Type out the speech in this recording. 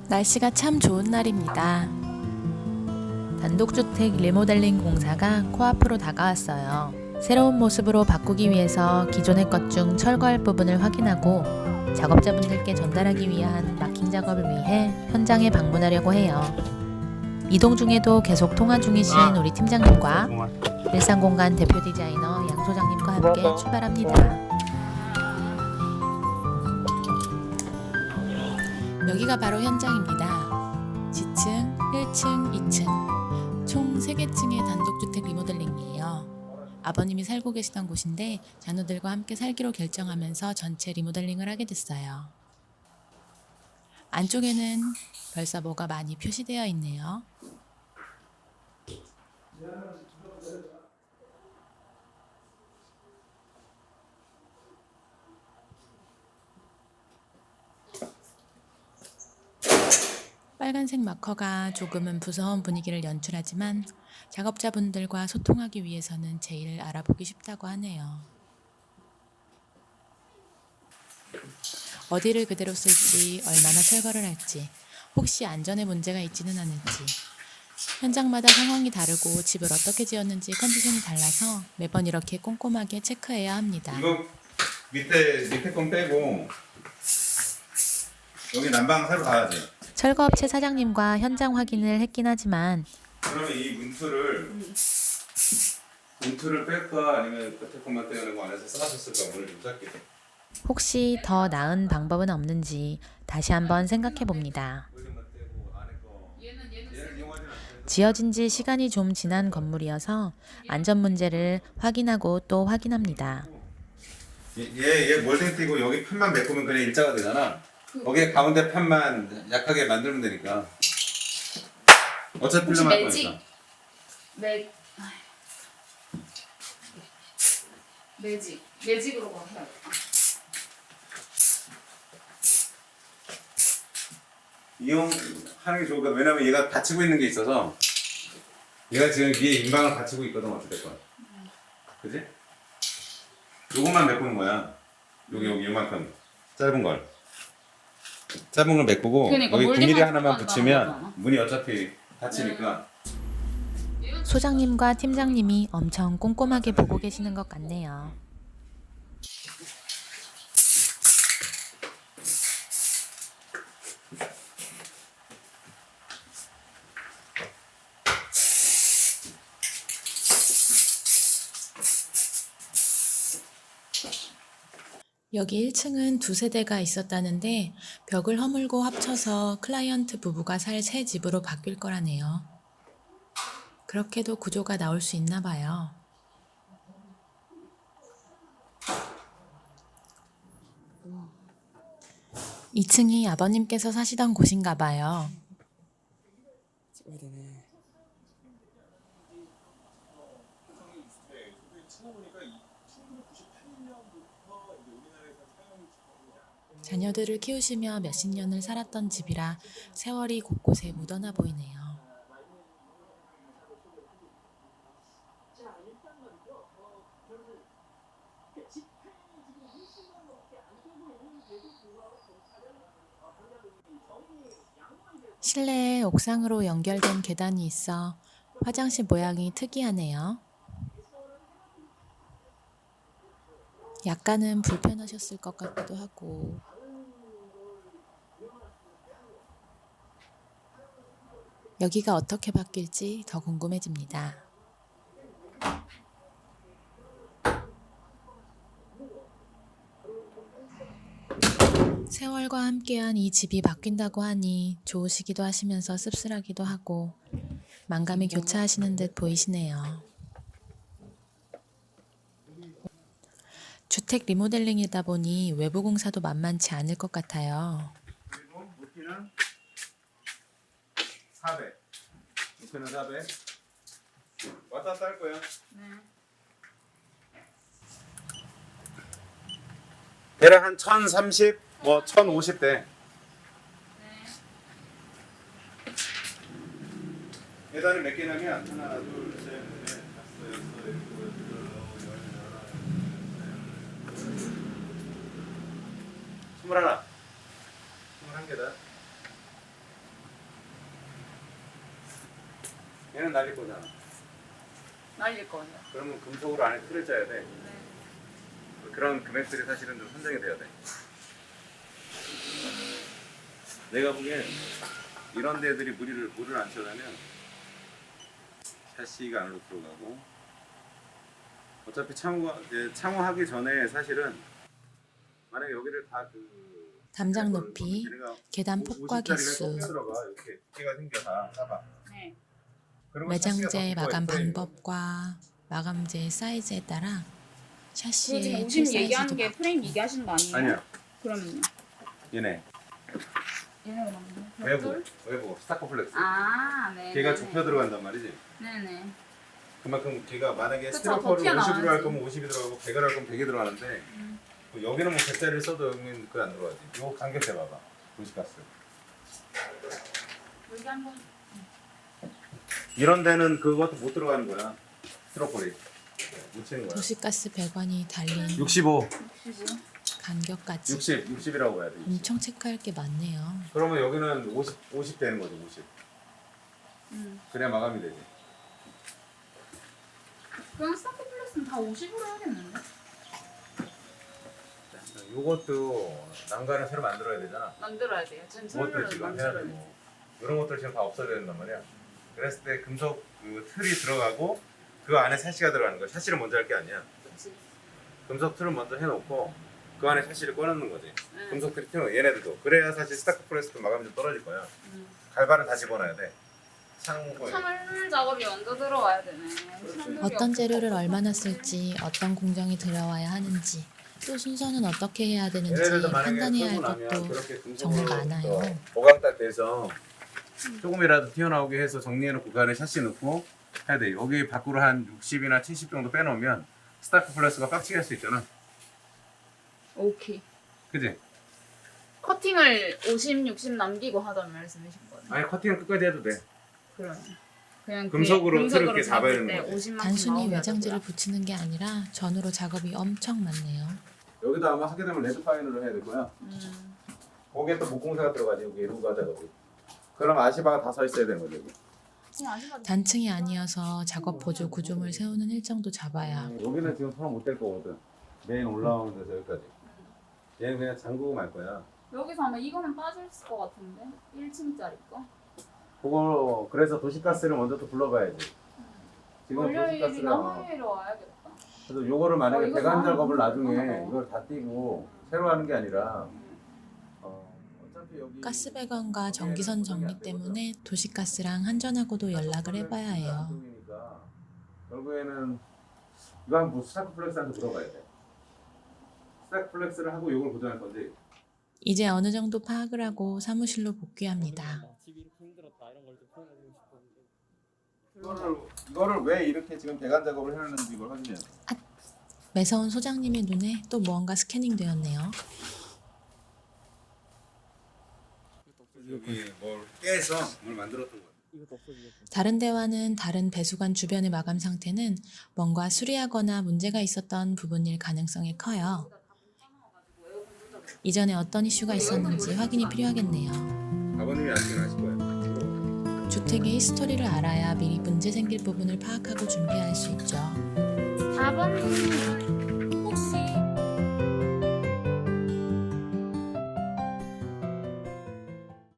날씨가 참 좋은 날입니다. 단독주택 리모델링 공사가 코앞으로 다가왔어요. 새로운 모습으로 바꾸기 위해서 기존의 것 중 철거할 부분을 확인하고 작업자분들께 전달하기 위한 마킹 작업을 위해 현장에 방문하려고 해요. 이동 중에도 계속 통화 중이신 우리 팀장님과 일상공간 대표 디자이너 양 소장님과 함께 출발합니다. 여기가 바로 현장입니다. 지층, 1층, 2층 총 3개 층의 단독주택 리모델링이에요. 아버님이 살고 계시던 곳인데 자녀들과 함께 살기로 결정하면서 전체 리모델링을 하게 됐어요. 안쪽에는 벌써 뭐가 많이 표시되어 있네요. 빨간색 마커가 조금은 무서운 분위기를 연출하지만 작업자분들과 소통하기 위해서는 제일 알아보기 쉽다고 하네요. 어디를 그대로 쓸지, 얼마나 철거를 할지, 혹시 안전에 문제가 있지는 않을지, 현장마다 상황이 다르고 집을 어떻게 지었는지 컨디션이 달라서 매번 이렇게 꼼꼼하게 체크해야 합니다. 이거 밑에 건 빼고 여기 난방 새로 가야지. 철거업체 사장님과 현장 확인을 했긴 하지만 그러면 이 문틀을 뺄까 아니면 끝에 것만 떼는 거 안에서 쌓아줬을까 문을 좀 짧게. 혹시 더 나은 방법은 없는지 다시 한번 생각해 봅니다. 지어진 지 시간이 좀 지난 건물이어서 안전 문제를 확인하고 또 확인합니다. 얘 몰딩 띄고 여기 편만 메꾸면 그냥 일자가 되잖아. 거기에 가운데 편만 약하게 만들면 되니까. 어차피 필름할 거니까. 매직으로 해야겠다. 이용하는 게 좋을 것 같아. 왜냐면 얘가 받치고 있는 게 있어서 얘가 지금 위에 인방을 받치고 있거든. 어찌됐건. 그지? 요것만 메꾸는 거야. 여기 요만큼 짧은 걸 메꾸고 그러니까 여기 9mm 하나만 몰딩만 붙이면 들어간다는 문이 어차피 닫히니까. 소장님과 팀장님이 엄청 꼼꼼하게 보고 계시는 것 같네요. 여기 1층은 2세대가 있었다는데 벽을 허물고 합쳐서 클라이언트 부부가 살 새 집으로 바뀔 거라네요. 그렇게도 구조가 나올 수 있나 봐요. 이 2층이 아버님께서 사시던 곳인가 봐요. 찍어야 되네. 자녀들을 키우시며 몇십 년을 살았던 집이라 세월이 곳곳에 묻어나 보이네요. 실내에 옥상으로 연결된 계단이 있어 화장실 모양이 특이하네요. 약간은 불편하셨을 것 같기도 하고 여기가 어떻게 바뀔지 더 궁금해집니다. 세월과 함께한 이 집이 바뀐다고 하니 좋으시기도 하시면서 씁쓸하기도 하고 만감이 교차하시는 듯 보이시네요. 주택 리모델링이다 보니 외부 공사도 만만치 않을 것 같아요. 그리고 높이는 400. 높이는 400. 왔다 갔다 할 거야. 대략 한 1030, 뭐 1050대. 계단을 몇 개냐면 하나, 둘, 셋, 넷, 다섯, 여섯, 일곱, 여덟, 열, 21, 21계단. 얘는 날릴 거잖아. 날릴 거예요. 그러면 금속으로 안에 틀을 짜야 돼. 네. 그런 금액들이 사실은 좀 선정이 돼야 돼. 내가 보기엔 이런 데들이 물을 안 쳐다면 샤시가 안으로 들어가고, 어차피 창호하기 전에 사실은 만약에 여기를 다 담장 높이, 계단 폭과 개수, 들어가 이렇게 두께가 생겨 다 따봐. 네. 그리고 외장재 샤시가 더 마감 두꺼워요. 방법과 마감재 사이즈에 따라 그 샤시의 지금 틀 50 사이즈도 얘기하는 게 바뀌고 프레임 얘기하시는 거 아니에요? 아니야. 그러면요. 얘네 얘네가 맞나요? 외부 스타커플렉스. 아, 네. 걔가 좁혀 들어간단 말이지. 네네. 그만큼 걔가 만약에 그쵸, 스티로퍼를 더 50으로 할 튀어나와야지. 거면 50이 들어가고 100을 할 거면 100이 들어가는데 뭐 여기는 뭐 100짜리를 써도 여기는 그거 안 들어가지. 요 간격 재봐봐. 도시가스. 여기 한번 이런 데는 그것도 못 들어가는 거야. 스티로폴이 못 치는 거야. 도시가스 배관이 달린 65, 65. 간격까지 60이라고 해야 돼. 60. 엄청 체크할 게 많네요. 그러면 여기는 50 되는 거죠. 50. 그래야 마감이 되지. 그냥 스타트 플렉스는 다 50으로 해야겠는데? 요것도 난간을 새로 만들어야 되잖아. 만들어야 돼요. 전 그것들 철로 지금 해야 만들어야 돼요. 되고 이런 것들 지금 다 없어야 된단 말이야. 그랬을 때 금속 그 틀이 들어가고 그 안에 샤시가 들어가는 거야. 샤시를 먼저 할 게 아니야. 그치? 금속 틀을 먼저 해놓고 그 안에 샤시를 꺼내는 거지. 네. 금속 틀이 튀어 얘네들도. 그래야 사실 스타크프레스도 마감이 좀 떨어질 거야. 갈바를 다 집어넣어야 돼. 창고에. 찬물 작업이 먼저 들어와야 되네. 찬물이 어떤 없어서 재료를 얼마나 쓸지, 어떤 공정이 들어와야 하는지, 또 순서는 어떻게 해야 되는지 얘네들도 만약에 판단해야 할 쓰고 나면 것도 그렇게 정말 금속으로 많아요. 또 보강딱 돼서 조금이라도 튀어나오게 해서 정리해놓고 그 안에 샤시 넣고 해야 돼. 여기 밖으로 한 60이나 70 정도 빼놓으면 스타크플레스가 빡치게 할 수 있잖아. 오케이. 그지? 커팅을 50, 60 남기고 하던 말씀이신 거예요? 아니 커팅은 끝까지 해도 돼. 그러네. 그냥 금속으로 틀을 이렇게 잡아야 잡을 되는 때 거지. 50만큼 단순히 외장재를 붙이는 게 아니라 전후로 작업이 엄청 많네요. 여기도 아마 하게 되면 레드 파이널을 해야 될 거야. 거기에 또 목공사가 들어가지. 여기 루가 작업이. 그럼 아시바가 다 서 있어야 되는 거지. 여기. 단층이 아니어서 작업 보조 구조물 세우는 일정도 잡아야 여기는 지금 소화 못될 거거든. 메인 올라오는 데서 여기까지. 얘는 그냥 잠그고 말 거야. 여기서 아마 이거는 빠질 것 같은데? 1층짜리 거? 그거 그래서 도시가스를 먼저 또 불러봐야지. 지금 월요일이나 도시가스가 화요일에 와야겠다. 그래서 요거를 만약에 이거 배관 작업을 다 나중에 하나 이걸 다 띄고 새로 하는 게 아니라 어차피 여기 가스 배관과 전기선 정리 때문에 도시가스랑 한전하고도 연락을 해봐야 해요. 안쪽이니까 결국에는 이거 한번 스타크플렉스한테 물어봐야 돼. 스타크플렉스를 하고 요걸 고정할 건데 이제 어느 정도 파악을 하고 사무실로 복귀합니다. 집이 이렇게 힘들었다 이런 걸 좀 표현해주고 싶었는데 이거를 왜 이렇게 지금 배관 작업을 해놨는지 이걸 확인해야 돼. 매서운 소장님의 눈에 또 무언가 스캐닝 되었네요. 여기 뭘 깨서 뭘 만들었던 거야. 이것도 없어지겠어. 다른 데와는 다른 배수관 주변의 마감 상태는 뭔가 수리하거나 문제가 있었던 부분일 가능성이 커요. 이전에 어떤 이슈가 있었는지 확인이 필요하겠네요. 아버님이 아시긴 아실 거예요. 주택의 히스토리를 알아야 미리 문제 생길 부분을 파악하고 준비할 수 있죠. 4번님 혹시